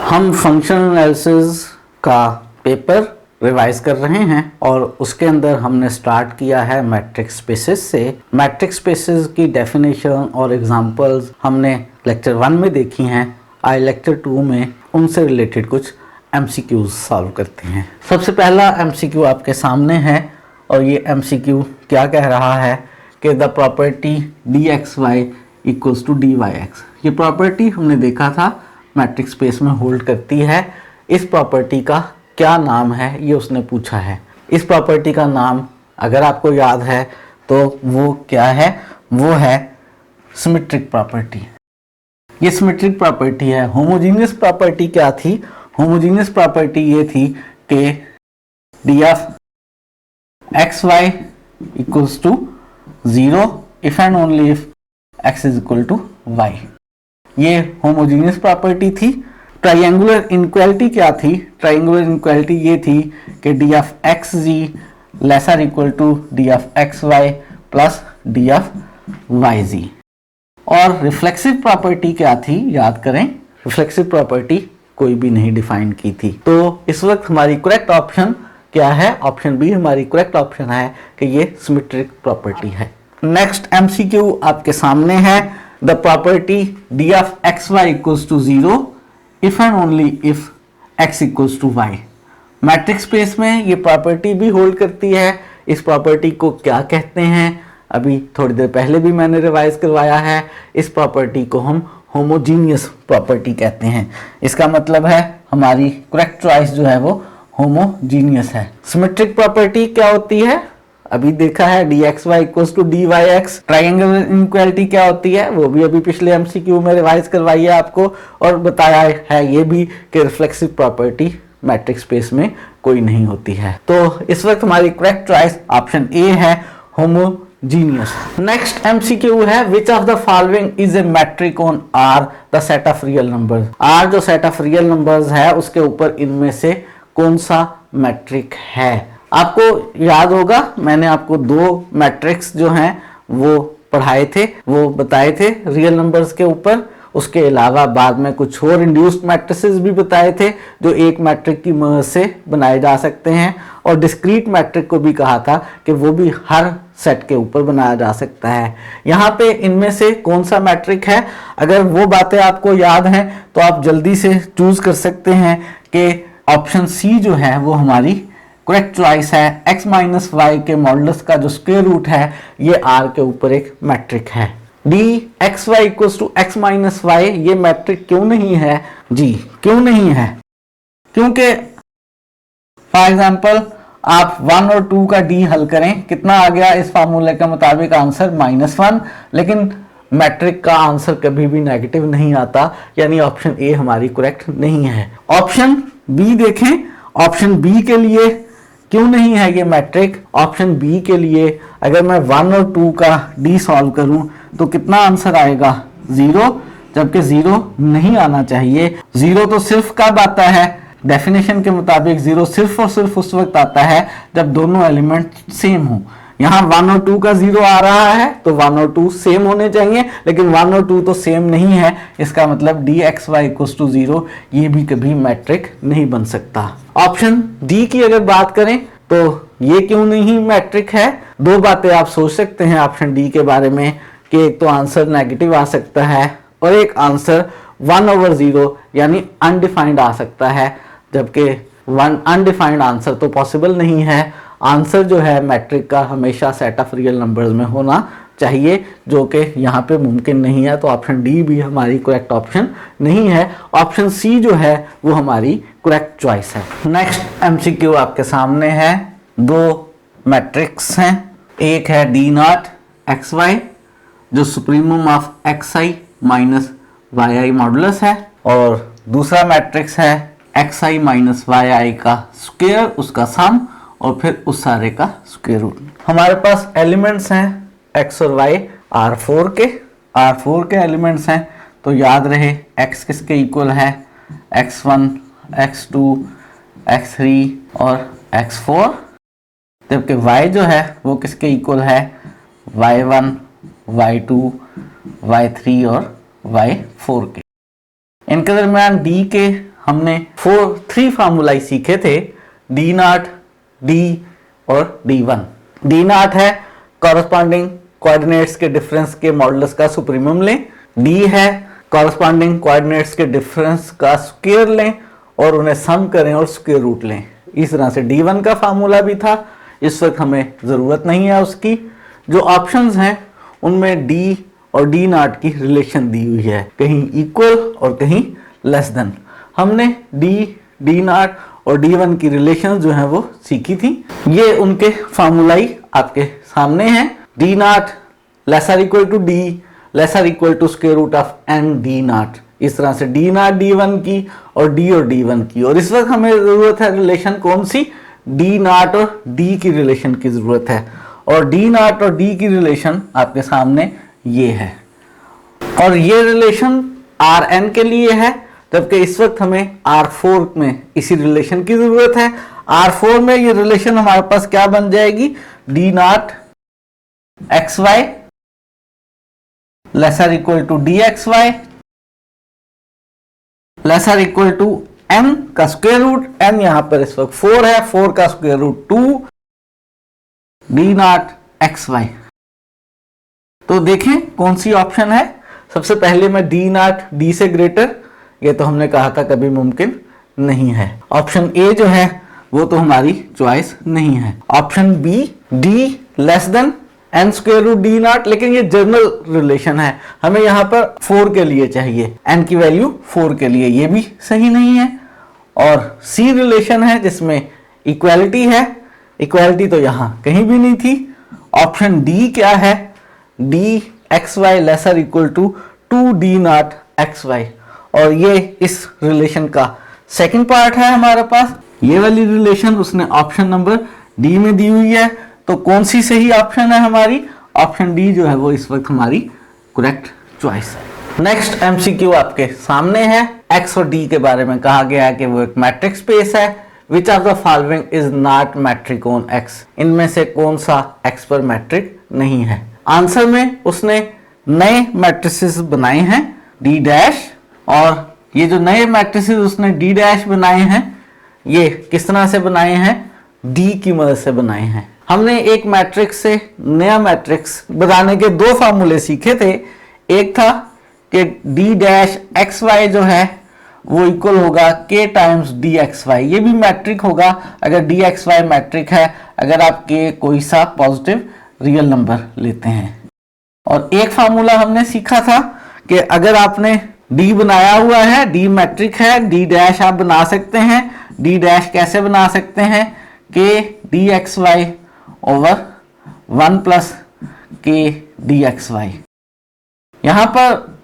हम functional analysis का paper revise कर रहे हैं और उसके अंदर हमने स्टार्ट किया है मैट्रिक्स स्पेसेस से। मैट्रिक्स स्पेसेस की डेफिनेशन और एग्जांपल्स हमने लेक्चर 1 में देखी हैं। आज लेक्चर 2 में उनसे रिलेटेड कुछ एमसीक्यूज सॉल्व करते हैं। सबसे पहला एमसीक्यू आपके सामने है और ये एमसीक्यू क्या कह रहा है कि the property dxy equals to dyx। ये प्रॉपर्टी हमने देखा था मैट्रिक्स स्पेस में होल्ड करती है। इस प्रॉपर्टी का क्या नाम है ये उसने पूछा है। इस प्रॉपर्टी का नाम अगर आपको याद है तो वो क्या है, वो है सिमेट्रिक प्रॉपर्टी। ये सिमेट्रिक प्रॉपर्टी है। होमोजीनियस प्रॉपर्टी क्या थी? होमोजीनियस प्रॉपर्टी ये थी कि d of x y equals to 0 if and only if x is equal to y। ये होमोजीनियस प्रॉपर्टी थी। ट्राइंगुलर इनइक्वालिटी क्या थी? ट्राइंगुलर इनइक्वालिटी ये थी कि d of x z lesser equal to d of x y plus d of y z. और reflexive property क्या थी? याद करें, रिफ्लेक्सिव प्रॉपर्टी कोई भी नहीं डिफाइन की थी। तो इस वक्त हमारी करेक्ट ऑप्शन क्या है? ऑप्शन बी हमारी करेक्ट ऑप्शन है कि ये सिमेट्रिक प्रॉपर्टी है। नेक्स्ट एमसीक्यू आपके सामने है। The property d of x y equals to 0 if and only if x equals to y। Matrix space में ये प्रॉपर्टी भी होल्ड करती है। इस प्रॉपर्टी को क्या कहते हैं? अभी थोड़ी देर पहले भी मैंने रिवाइज करवाया है। इस प्रॉपर्टी को हम होमोजीनियस प्रॉपर्टी कहते हैं। इसका मतलब है हमारी करेक्ट चॉइस जो है वो होमोजीनियस है। सिमेट्रिक प्रॉपर्टी क्या होती है? अभी देखा है dxy equals to dyx। Triangular inequality क्या होती है? वो भी अभी पिछले एमसीक्यू में रिवाइज करवाई है आपको और बताया है ये भी कि रिफ्लेक्सिव प्रॉपर्टी मैट्रिक्स स्पेस में कोई नहीं होती है। तो इस वक्त हमारी करेक्ट चॉइस ऑप्शन ए है, होमोजीनियस। नेक्स्ट एमसीक्यू है which of the following is a metric on R the set of real numbers. R जो सेट ऑफ रियल नंबर्स है उसके ऊपर इनमें से कौन सा मैट्रिक है? आपको याद होगा मैंने आपको 2 मैट्रिक्स जो हैं वो पढ़ाए थे, वो बताए थे रियल नंबर्स के ऊपर। उसके अलावा बाद में कुछ और इंड्यूस्ड मैट्रिसेस भी बताए थे जो एक मैट्रिक की मदद से बनाए जा सकते हैं। और डिस्क्रीट मैट्रिक को भी कहा था कि वो भी हर सेट के ऊपर बनाया जा सकता है। यहाँ पे इनमें से कौन सा मैट्रिक है? अगर वो बातें आपको याद हैं तो आप जल्दी से चूज कर सकते हैं कि ऑप्शन सी जो है वो हमारी करेक्ट चॉइस है। x माइनस वाई के मॉडुलस का जो स्क्वायर रूट है ये R के ऊपर एक मैट्रिक है। D x y equals to x minus y ये मैट्रिक क्यों नहीं है? जी क्यों नहीं है? क्योंकि फॉर एग्जांपल आप 1 और 2 का डी हल करें, कितना आ गया? इस फार्मूले के मुताबिक आंसर -1, लेकिन मैट्रिक का आंसर कभी भी नेगेटिव नहीं आता, यानी ऑप्शन ए हमारी करेक्ट नहीं है। ऑप्शन बी देखें। ऑप्शन बी के लिए क्यों नहीं है ये मैट्रिक? ऑप्शन बी के लिए अगर मैं 1 और 2 का डी सॉल्व करूं तो कितना आंसर आएगा? 0, जबकि 0 नहीं आना चाहिए। 0 तो सिर्फ कब आता है? डेफिनेशन के मुताबिक 0 सिर्फ और सिर्फ उस वक्त आता है जब दोनों एलिमेंट सेम हो। यहाँ 1 और 2 का 0 आ रहा है तो 1 और 2 सेम होने चाहिए, लेकिन 1 और 2 तो सेम नहीं है। इसका मतलब dxy इक्वल्स टू 0 ये भी कभी मैट्रिक नहीं बन सकता। ऑप्शन डी की अगर बात करें तो ये क्यों नहीं मैट्रिक है? 2 बातें आप सोच सकते हैं ऑप्शन डी के बारे में कि एक तो आंसर नेगेटिव आ सकता है और एक आंसर 1/0 यानी अनडिफाइंड आ सकता है, जबकि अनडिफाइंड आंसर तो पॉसिबल नहीं है। आंसर जो है मैट्रिक का हमेशा सेट ऑफ रियल नंबर्स में होना चाहिए, जो कि यहाँ पे मुमकिन नहीं है। तो ऑप्शन डी भी हमारी करेक्ट ऑप्शन नहीं है। ऑप्शन सी जो है वो हमारी करेक्ट चॉइस है। नेक्स्ट एमसीक्यू आपके सामने है। 2 मैट्रिक्स हैं। एक है d0 xy जो supremum of xi minus yi modulus है, और दूसरा मैट्रिक्स है xi माइनस yi का स्क्वायर, उसका सम और फिर उस सारे का स्क्वायर रूट। हमारे पास एलिमेंट्स हैं x और y R4 के एलिमेंट्स हैं। तो याद रहे x किसके इक्वल है? x1 x2 x3 और x4, जबकि y जो है वो किसके इक्वल है? y1 y2 y3 और y4 के। इनके दरमियान d के हमने थ्री फार्मूलाई सीखे थे, डी नॉट, डी और D1। डी नॉट है कॉरस्पॉन्डिंग कोऑर्डिनेट्स के डिफरेंस के मॉडुलस का सुप्रीमम लें, डी है कॉरस्पॉन्डिंग कोऑर्डिनेट्स के डिफरेंस का स्क्वायर लें और उन्हें सम करें और स्क्वायर रूट लें। इस तरह से D1 का फार्मूला भी था, इस वक्त हमें ज़रूरत नहीं है उसकी। जो ऑप्शंस हैं उनमें D और D नॉट की रिलेशन दी हुई है, कहीं इक्वल और कहीं लेस देन। हमने D नॉट और D1 की रिलेशन जो है वो सीखी थी। ये उनके फार्मूलाई आपके सामने हैं। D naught lesser equal to D lesser equal to square root of m D naught. इस तरह से D नॉट D1 की और D1 की। और इस वक्त हमें जरूरत है रिलेशन कौन सी, D नॉट और D की रिलेशन की जरूरत है। और D नॉट और D की रिलेशन आपके सामने ये है और ये रिलेशन Rn के लिए है, जबकि इस वक्त हमें R4 में इसी रिलेशन की जरूरत है। R4 में ये रिलेशन हमारे पास क्या बन जाएगी, D naught XY lesser equal to DXY lesser equal to m का स्क्वायर रूट, m यहां पर इस वक्त 4 है, 4 का square root 2 D naught XY। तो देखें कौन सी ऑप्शन है। सबसे पहले में D नॉट D से ग्रेटर, ये तो हमने कहा था कभी मुमकिन नहीं है। ऑप्शन ए जो है वो तो हमारी चॉइस नहीं है। Option B D less than n square root D naught, लेकिन ये जनरल रिलेशन है, हमें यहाँ पर 4 के लिए चाहिए, n की वैल्यू 4 के लिए, ये भी सही नहीं है। और C रिलेशन है जिसमें इक्वालिटी है, इक्वालिटी तो यहाँ कहीं भी नहीं थी। ऑप्शन डी क्या है, D XY lesser equal to 2D naught XY, और ये इस रिलेशन का सेकंड पार्ट है हमारे पास। ये वाली रिलेशन उसने ऑप्शन नंबर डी में दी हुई है, तो कौन सी सही ऑप्शन है हमारी, ऑप्शन डी जो है वो इस वक्त हमारी करेक्ट चॉइस है। नेक्स्ट एमसीक्यू आपके सामने है। एक्स और डी के बारे में कहा गया है कि वो एक मैट्रिक स्पेस है। Which of the following is not metric on x, इनमें से कौन सा एक्स पर मैट्रिक नहीं है। आंसर में उसने नए मैट्रिसेस बनाए हैं डी डैश, और ये जो नए मैट्रिसेस उसने डी डैश बनाए हैं ये किस तरह से बनाए हैं, डी की मदद से बनाए हैं। हमने एक मैट्रिक्स से नया मैट्रिक्स बनाने के दो फार्मूले सीखे थे। एक था कि डी डैश एक्स वाई जो है वो इक्वल होगा k times d x y, ये भी मैट्रिक होगा अगर डी एक्स वाई मैट्रिक है, अगर आप k कोई सा पॉजिटिव रियल नंबर लेते हैं। और एक फार्मूला हमने सीखा था कि अगर आपने d बनाया हुआ है, d मैट्रिक है, d डैश आप बना सकते हैं। d डैश कैसे बना सकते हैं, k d x y over 1 plus k d x y. यहाँ पर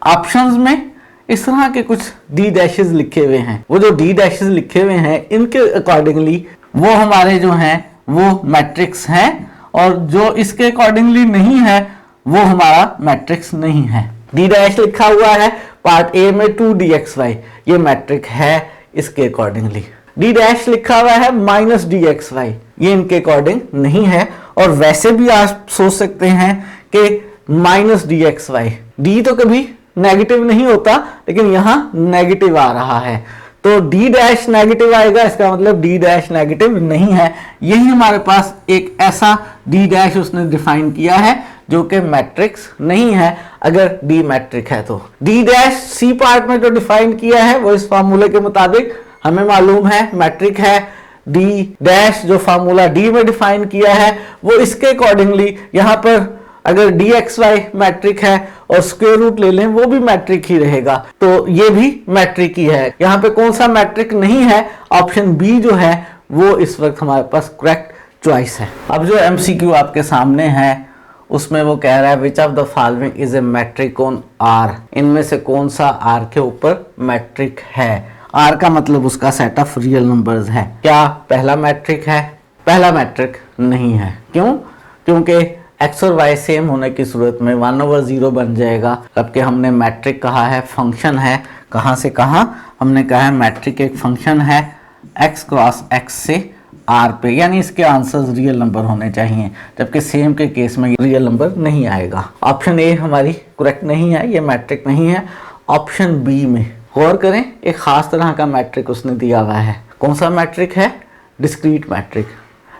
ऑप्शंस में इस तरह के कुछ डी डैशेस लिखे हुए हैं। वो जो डी डैशेस लिखे हुए हैं इनके अकॉर्डिंगली वो हमारे जो हैं वो मैट्रिक्स हैं, और जो इसके अकॉर्डिंगली नहीं है वो हमारा मैट्रिक्स नहीं है। डी डैश लिखा हुआ है पार्ट ए में 2dxy, ये मैट्रिक है इसके अकॉर्डिंगली। डी डैश लिखा हुआ है माइनस डी एक्स वाई, ये इनके अकॉर्डिंग नहीं है। और वैसे भी आप सोच सकते हैं कि minus d x y, d तो कभी नेगेटिव नहीं होता लेकिन यहाँ नेगेटिव आ रहा है, तो डी डैश नेगेटिव आएगा, इसका मतलब डी डैश नेगेटिव नहीं है। यही हमारे पास एक ऐसा डी डैश उसने डिफाइन किया है जो कि मैट्रिक्स नहीं है। अगर डी मैट्रिक है तो डी डैश सी पार्ट में जो डिफाइन किया है वो इस फार्मूले के मुताबिक हमें मालूम है मैट्रिक है। डी डैश जो फार्मूला डी में डिफाइन किया है वो इसके अकॉर्डिंगली यहाँ पर अगर डी एक्स वाई मैट्रिक है और स्क्वायर रूट ले लें वो भी मैट्रिक ही रहेगा, तो ये भी मैट्रिक ही है। यहाँ पे कौन सा मैट्रिक नहीं है, ऑप्शन बी जो है वो इस वक्त हमारे पास करेक्ट चॉइस है। अब जो एमसीक्यू आपके सामने है उसमें वो कह रहा है which of the following is a metric on R, इनमें से कौन सा आर के ऊपर मैट्रिक है। आर का मतलब उसका सेट ऑफ रियल नंबर्स है। क्या पहला मैट्रिक है, पहला मैट्रिक नहीं है। क्यों, क्योंकि एक्स और वाई सेम होने की सूरत में 1/0 बन जाएगा। जबकि हमने मैट्रिक कहा है फंक्शन है, कहाँ से कहाँ, हमने कहा है मैट्रिक एक फंक्शन है x क्रॉस x से r पे, यानी इसके आंसर्स रियल नंबर होने चाहिए, जबकि सेम के केस में रियल नंबर नहीं आएगा। ऑप्शन ए हमारी करेक्ट नहीं है, ये मैट्रिक नहीं है। ऑप्शन बी में गौर करें, एक खास तरह का मैट्रिक उसने दिया हुआ है। कौन सा मैट्रिक है? Discrete matric.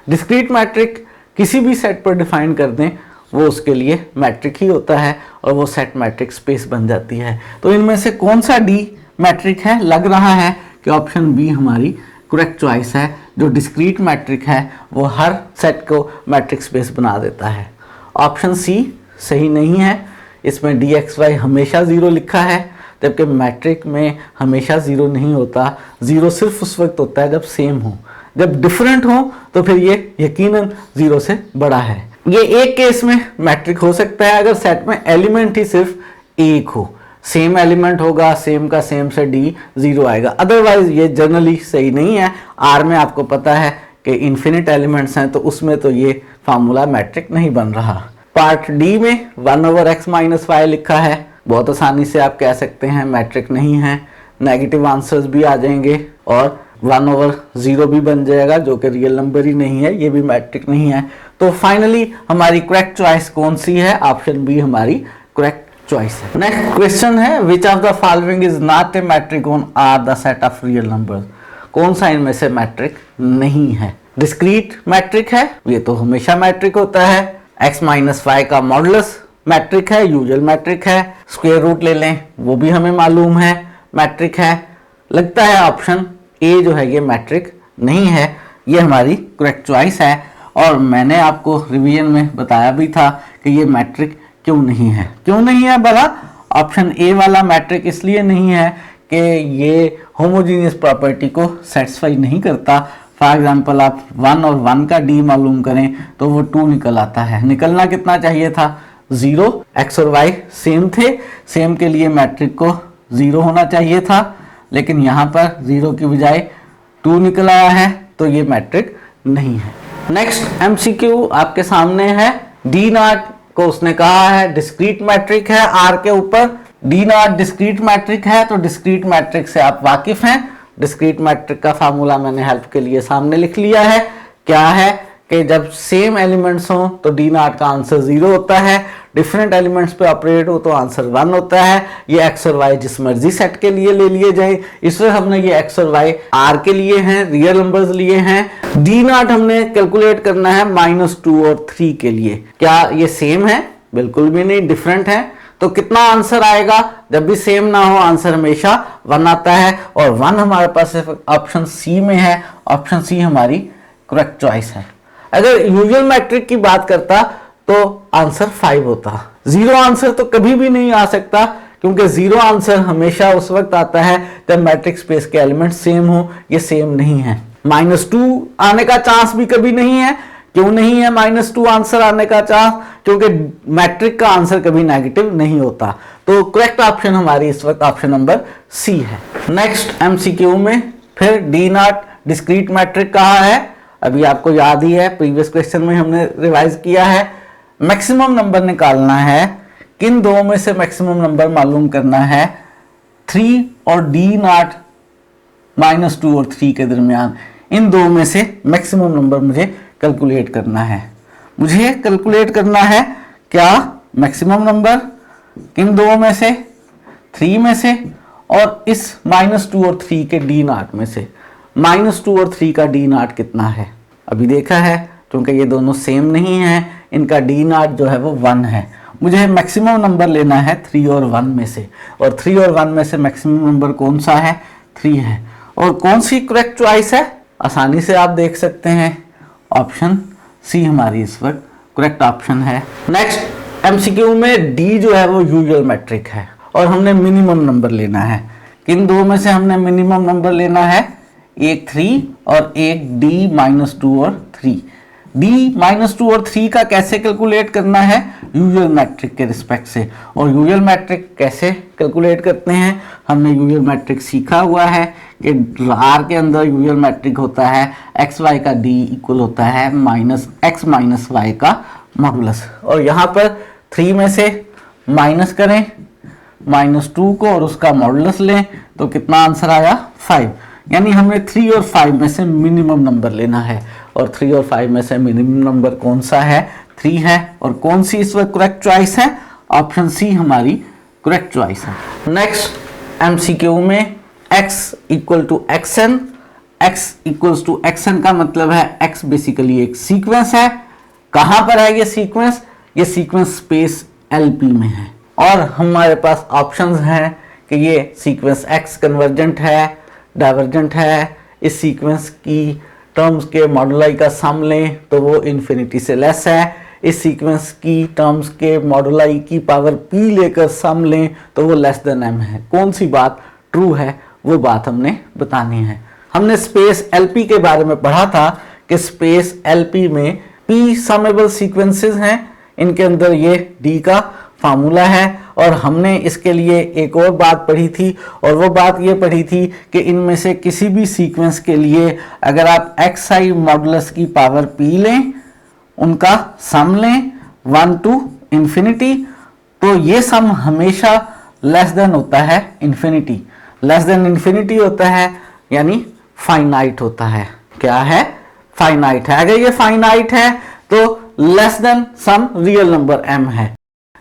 डिस्क्रीट मैट्रिक किसी भी सेट पर डिफाइन कर दें वो उसके लिए मैट्रिक ही होता है और वो सेट मैट्रिक स्पेस बन जाती है। तो इनमें से कौन सा डी मैट्रिक है? लग रहा है कि ऑप्शन बी हमारी करेक्ट चॉइस है। जो डिस्क्रीट मैट्रिक है वो हर सेट को मैट्रिक स्पेस बना देता है। ऑप्शन सी सही नहीं है, इसमें डी एक्स वाई हमेशा ज़ीरो लिखा है, जबकि मैट्रिक में हमेशा ज़ीरो नहीं होता। ज़ीरो सिर्फ उस वक्त होता है जब सेम हो, जब डिफरेंट हो तो फिर ये यकीनन ज़ीरो से बड़ा है। ये एक केस में मैट्रिक हो सकता है अगर सेट में एलिमेंट ही सिर्फ एक हो, सेम एलिमेंट होगा, सेम का सेम से डी ज़ीरो आएगा। अदरवाइज ये जनरली सही नहीं है। आर में आपको पता है कि इन्फिनिट एलिमेंट्स हैं, तो उसमें तो ये फार्मूला मैट्रिक नहीं बन रहा। पार्ट डी में 1/x - y लिखा है, बहुत आसानी से आप कह सकते हैं मैट्रिक नहीं है। नेगेटिव आंसर्स भी आ जाएंगे और 1/0 भी बन जाएगा जो कि रियल नंबर ही नहीं है, ये भी मैट्रिक नहीं है। तो फाइनली हमारी करेक्ट चॉइस कौन सी है? ऑप्शन बी हमारी करेक्ट चॉइस है। नेक्स्ट क्वेश्चन है, which of the following is not a metric on R the set of real numbers? कौन सा इनमें से मैट्रिक नहीं है? डिस्क्रीट मैट्रिक है, ये तो हमेशा मैट्रिक होता है। x - y का मॉडुलस मैट्रिक है, यूजुअल मैट्रिक है। स्क्वायर रूट ले लें, वो भी हमें मालूम है मैट्रिक है। लगता है ऑप्शन ए जो है ये मैट्रिक नहीं है, ये हमारी करेक्ट चॉइस है। और मैंने आपको रिवीजन में बताया भी था कि ये मैट्रिक क्यों नहीं है। क्यों नहीं है भला? ऑप्शन ए वाला मैट्रिक इसलिए नहीं है कि ये होमोजीनियस प्रॉपर्टी को सेटिस्फाई नहीं करता। फॉर एग्जांपल आप 1 और 1 का डी मालूम करें तो वो 2 निकल आता है। निकलना कितना चाहिए था? 0। एक्स और वाई सेम थे, सेम के लिए मैट्रिक को 0 होना चाहिए था, लेकिन यहाँ पर 0 की बजाय 2 निकल आया है, तो ये मैट्रिक नहीं है। नेक्स्ट एमसीक्यू आपके सामने है। डी नॉट को उसने कहा है डिस्क्रीट मैट्रिक है आर के ऊपर। डी नॉट डिस्क्रीट मैट्रिक है, तो डिस्क्रीट मैट्रिक से आप वाकिफ हैं। डिस्क्रीट मैट्रिक का फार्मूला मैंने हेल्प के लिए सामने लिख लिया है। क्या है कि जब सेम एलिमेंट्स हो तो डी नॉट का आंसर 0 होता है, डिफरेंट एलिमेंट्स पे ऑपरेट हो तो आंसर 1 होता है। ये एक्स और वाई जिस मर्जी सेट के लिए ले लिए जाए, इसलिए हमने ये एक्स और वाई आर के लिए हैं, रियल नंबर्स लिए हैं। डी नॉट हमने कैलकुलेट करना है -2 और 3 के लिए। क्या ये सेम है? बिल्कुल भी नहीं, डिफरेंट है। तो कितना आंसर आएगा? जब भी सेम ना हो आंसर हमेशा 1 आता है, और 1 हमारे पास ऑप्शन सी में है। ऑप्शन सी हमारी करेक्ट चॉइस है। अगर यूजुअल मैट्रिक की बात करता तो आंसर 5 होता। 0 आंसर तो कभी भी नहीं आ सकता, क्योंकि 0 आंसर हमेशा उस वक्त आता है जब मैट्रिक स्पेस के एलिमेंट सेम हो। ये सेम नहीं है। -2 आने का चांस भी कभी नहीं है। क्यों नहीं है -2 आंसर आने का चांस? क्योंकि मैट्रिक का आंसर कभी नेगेटिव नहीं होता। तो करेक्ट ऑप्शन हमारी इस वक्त ऑप्शन नंबर सी है। नेक्स्ट एमसीक्यू में फिर डी नॉट डिस्क्रीट मैट्रिक कहा है। अभी आपको याद ही है, प्रीवियस क्वेश्चन में हमने रिवाइज किया है। मैक्सिमम नंबर निकालना है, किन दो में से मैक्सिमम नंबर मालूम करना है? 3 और डी नॉट -2 और 3 के दरमियान, इन दो में से मैक्सिमम नंबर मुझे कैलकुलेट करना है। मुझे कैलकुलेट करना है क्या मैक्सिमम नंबर किन दो में से? 3 में से और इस -2 और 3 के डी नॉट में से। -2 और 3 का डी नॉट कितना है? अभी देखा है, क्योंकि ये दोनों सेम नहीं है, इनका डी नॉट जो है वो 1 है। मुझे मैक्सिमम नंबर लेना है 3 और 1 में से, और 3 और 1 में से मैक्सिमम नंबर कौन सा है? 3 है। और कौन सी करेक्ट चॉइस है? आसानी से आप देख सकते हैं, ऑप्शन सी हमारी इस वक्त करेक्ट ऑप्शन है। नेक्स्ट एमसीक्यू में डी जो है वो यूजुअल मैट्रिक है, और हमने मिनिमम नंबर लेना है। किन दो में से हमने मिनिमम नंबर लेना है? एक 3 और एक डी -2 और 3। डी -2 और 3 का कैसे कैलकुलेट करना है? यूजुअल मैट्रिक के रिस्पेक्ट से। और यूजुअल मैट्रिक कैसे कैलकुलेट करते हैं? हमने यूजुअल मैट्रिक सीखा हुआ है कि आर के अंदर यूजुअल मैट्रिक होता है एक्स वाई का डी इक्वल होता है -x - y का मॉडुलस। और यहाँ पर 3 में से माइनस करें -2 को और उसका मॉडुलस लें, तो कितना आंसर आया? 5। यानी हमें 3 और 5 में से मिनिमम नंबर लेना है, और 3 और 5 में से मिनिमम नंबर कौन सा है? 3 है। और कौन सी इस वक्त करेक्ट चॉइस है? ऑप्शन सी हमारी करेक्ट चॉइस है। नेक्स्ट MCQ में x equal to xn, x equals to xn का मतलब है x बेसिकली एक सीक्वेंस है। कहां पर है ये सीक्वेंस? ये सीक्वेंस स्पेस LP में है और हमारे पास ऑप्शंस हैं कि ये सीक्वेंस x कन्वर्जेंट है, डाइवर्जेंट है, इस सीक्वेंस की टर्म्स के मॉडुलाई का सम लें तो वो इन्फिनिटी से लेस है, इस सीक्वेंस की टर्म्स के मॉडुलाई की पावर p लेकर सम लें तो वो लेस देन m है। कौन सी बात ट्रू है वो बात हमने बतानी है। हमने स्पेस LP के बारे में पढ़ा था कि स्पेस LP में p समेबल सीक्वेंसेस हैं, इनके अंदर ये d का फार्मूला है और हमने इसके लिए एक और बात पढ़ी थी और वो बात ये पढ़ी थी कि इनमें से किसी भी सीक्वेंस के लिए अगर आप xi मॉडुलस की पावर p लें, उनका सम लें 1 टू इंफिनिटी, तो ये सम हमेशा लेस देन होता है इंफिनिटी। लेस देन इंफिनिटी होता है यानी फाइनाइट होता है। क्या है? फाइनाइट है। अगर ये फाइनाइट है तो less than some real number m है।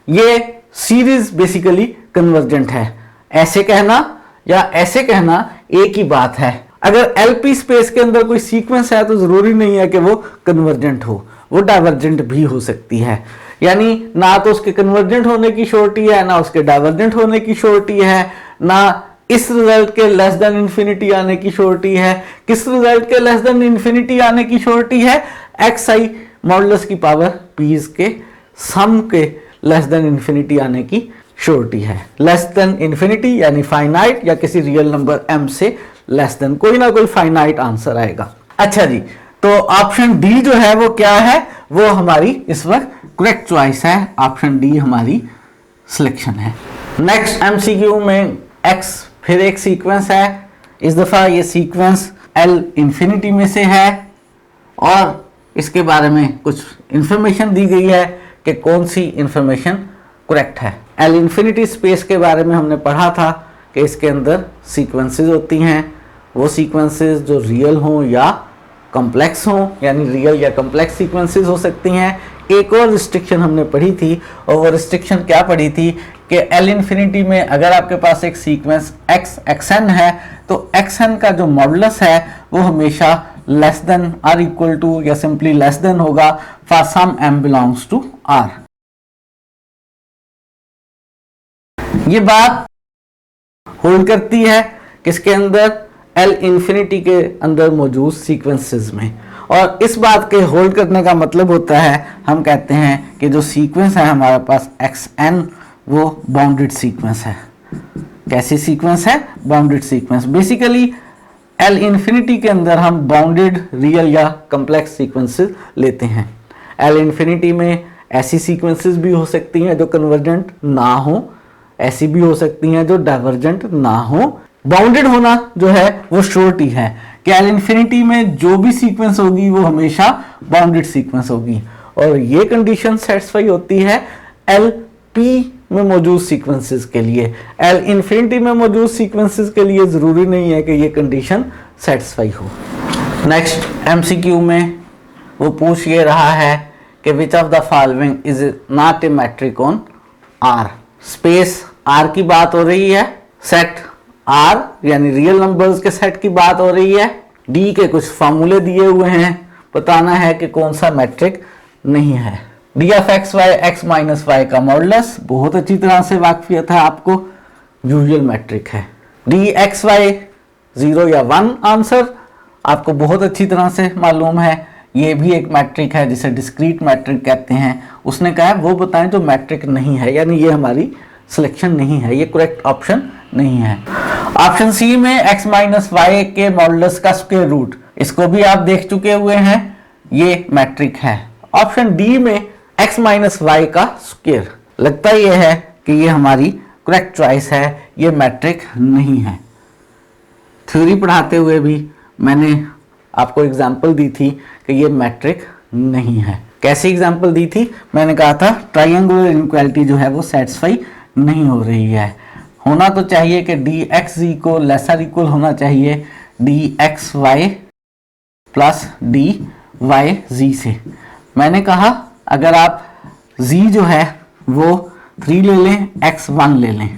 ये सीरीज बेसिकली कन्वर्जेंट है। ऐसे कहना या ऐसे कहना एक ही बात है। अगर LP स्पेस के अंदर कोई सीक्वेंस है तो जरूरी नहीं है कि वो कन्वर्जेंट हो, वो डाइवर्जेंट भी हो सकती है। यानी ना तो उसके कन्वर्जेंट होने की श्योरिटी है, ना उसके डाइवर्जेंट होने की श्योरिटी है, ना इस रिजल्ट के लेस देन इंफिनिटी आने की श्योरिटी है। किस रिजल्ट के लेस देन इंफिनिटी आने की श्योरिटी है? xi मॉडुलस की पावर p's के सम के लेस देन इंफिनिटी आने की श्योरिटी है। लेस देन इंफिनिटी यानी फाइनाइट या किसी रियल नंबर m से लेस देन, कोई ना कोई फाइनाइट आंसर आएगा। अच्छा जी, तो ऑप्शन डी जो है वो क्या है? वो हमारी इस वक्त करेक्ट चॉइस है। ऑप्शन डी हमारी सिलेक्शन है। नेक्स्ट MCQ में x फिर एक सीक्वेंस है। इस दफा ये सीक्वेंस L इंफिनिटी में से है और इसके बारे में कुछ इंफॉर्मेशन दी गई है कि कौन सी इंफॉर्मेशन करेक्ट है। L इंफिनिटी स्पेस के बारे में हमने पढ़ा था कि इसके अंदर सीक्वेंसेस होती हैं, वो सीक्वेंसेस जो रियल हों या कॉम्प्लेक्स हों, यानी रियल या कॉम्प्लेक्स सीक्वेंसेस हो सकती हैं। एक और रिस्ट्रिक्शन हमने पढ़ी थी और वो रिस्ट्रिक्शन क्या पढ़ी थी कि L इंफिनिटी में अगर आपके पास एक सीक्वेंस xn है तो xn का जो मॉडुलस है वो हमेशा less than or equal to या सिंपली लेस देन होगा for some m belongs to r। ये बात होल्ड करती है किसके अंदर? L इंफिनिटी के अंदर मौजूद सीक्वेंसेस में। और इस बात के होल्ड करने का मतलब होता है, हम कहते हैं कि जो सीक्वेंस है हमारे पास xn वो बाउंडेड सीक्वेंस है। कैसी सीक्वेंस है? Bounded sequence. Basically L infinity के अंदर हम बाउंडेड रियल या कॉम्प्लेक्स सीक्वेंसेस लेते हैं। L इंफिनिटी में ऐसी सीक्वेंसेस भी हो सकती हैं जो कन्वर्जेंट ना हो, ऐसी भी हो सकती हैं जो डाइवर्जेंट ना हो। बाउंडेड होना जो है वो श्योरिटी है कि L इंफिनिटी में जो भी सीक्वेंस होगी वो हमेशा बाउंडेड सीक्वेंस होगी और ये कंडीशन सेटिस्फाई होती है LP में मौजूद सीक्वेंसेस के लिए। L इंफिनिटी में मौजूद सीक्वेंसेस के लिए जरूरी नहीं है कि ये कंडीशन सेटिस्फाई हो। नेक्स्ट MCQ में वो पूछ ये रहा है कि which of the following is not a metric on R। Space R की बात हो रही है, सेट R यानी रियल नंबर्स के सेट की बात हो रही है, D के कुछ फॉर्मूले दिए हुए हैं, बताना है कि कौन सा मैट्रिक नहीं है। d of x y x minus y का मॉडुलस बहुत अच्छी तरह से वाकफियत है आपको, यूजुअल मैट्रिक है। d एक्स वाई 0 या 1 आंसर आपको बहुत अच्छी तरह से मालूम है, ये भी एक मैट्रिक है जिसे डिस्क्रीट मैट्रिक कहते हैं। उसने कहा है वो बताएं जो मैट्रिक नहीं है, यानी ये हमारी सिलेक्शन नहीं है, ये करेक्ट ऑप्शन नहीं है। ऑप्शन सी में x माइनस वाई के मॉडुलस का स्क्वायर रूट, इसको भी आप देख चुके हुए हैं, ये मैट्रिक है। ऑप्शन डी में x माइनस वाई का स्क्वायर, लगता यह है कि ये हमारी करेक्ट चॉइस है, ये मैट्रिक नहीं है। थ्योरी पढ़ाते हुए भी मैंने आपको एग्जाम्पल दी थी कि ये मैट्रिक नहीं है। कैसी एग्जाम्पल दी थी? मैंने कहा था ट्राइंगुलर इनइक्वालिटी जो है वो सेटिस्फाई नहीं हो रही है। होना तो चाहिए कि डी एक्स जी को लेसर इक्वल होना चाहिए d x y plus d y z से। मैंने कहा अगर आप z जो है वो 3 ले लें, x 1 ले लें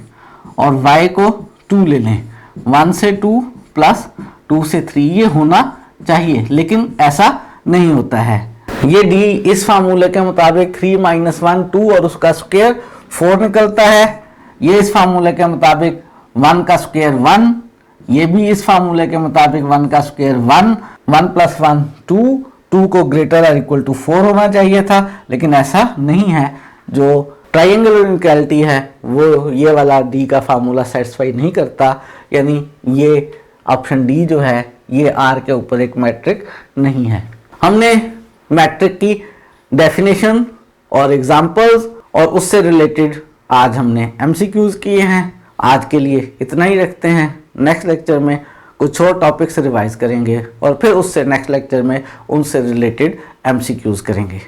और y को 2 ले लें, 1 से 2 प्लस 2 से 3 ये होना चाहिए, लेकिन ऐसा नहीं होता है। ये डी इस फार्मूले के मुताबिक 3 - 1 2 और उसका स्क्वायर 4 निकलता है। ये इस फार्मूले के मुताबिक 1 का स्क्वायर 1, ये भी इस फार्मूले के मुताबिक 1 का स्क्वायर 1, 1 + 1 2, 2 को ग्रेटर और इक्वल टू 4 होना चाहिए था, लेकिन ऐसा नहीं है। जो ट्राइंगुलर इनइक्वालिटी है वो ये वाला डी का फार्मूला सेटिस्फाई नहीं करता, यानी ये ऑप्शन डी जो है ये आर के ऊपर एक मैट्रिक नहीं है। हमने मैट्रिक की डेफिनेशन और एग्जांपल्स और उससे रिलेटेड आज हमने एमसीक्यूज किए हैं। आज के लिए इतना ही रखते हैं। नेक्स्ट लेक्चर में कुछ और टॉपिक्स रिवाइज करेंगे और फिर उससे नेक्स्ट लेक्चर में उनसे रिलेटेड एमसीक्यूज करेंगे।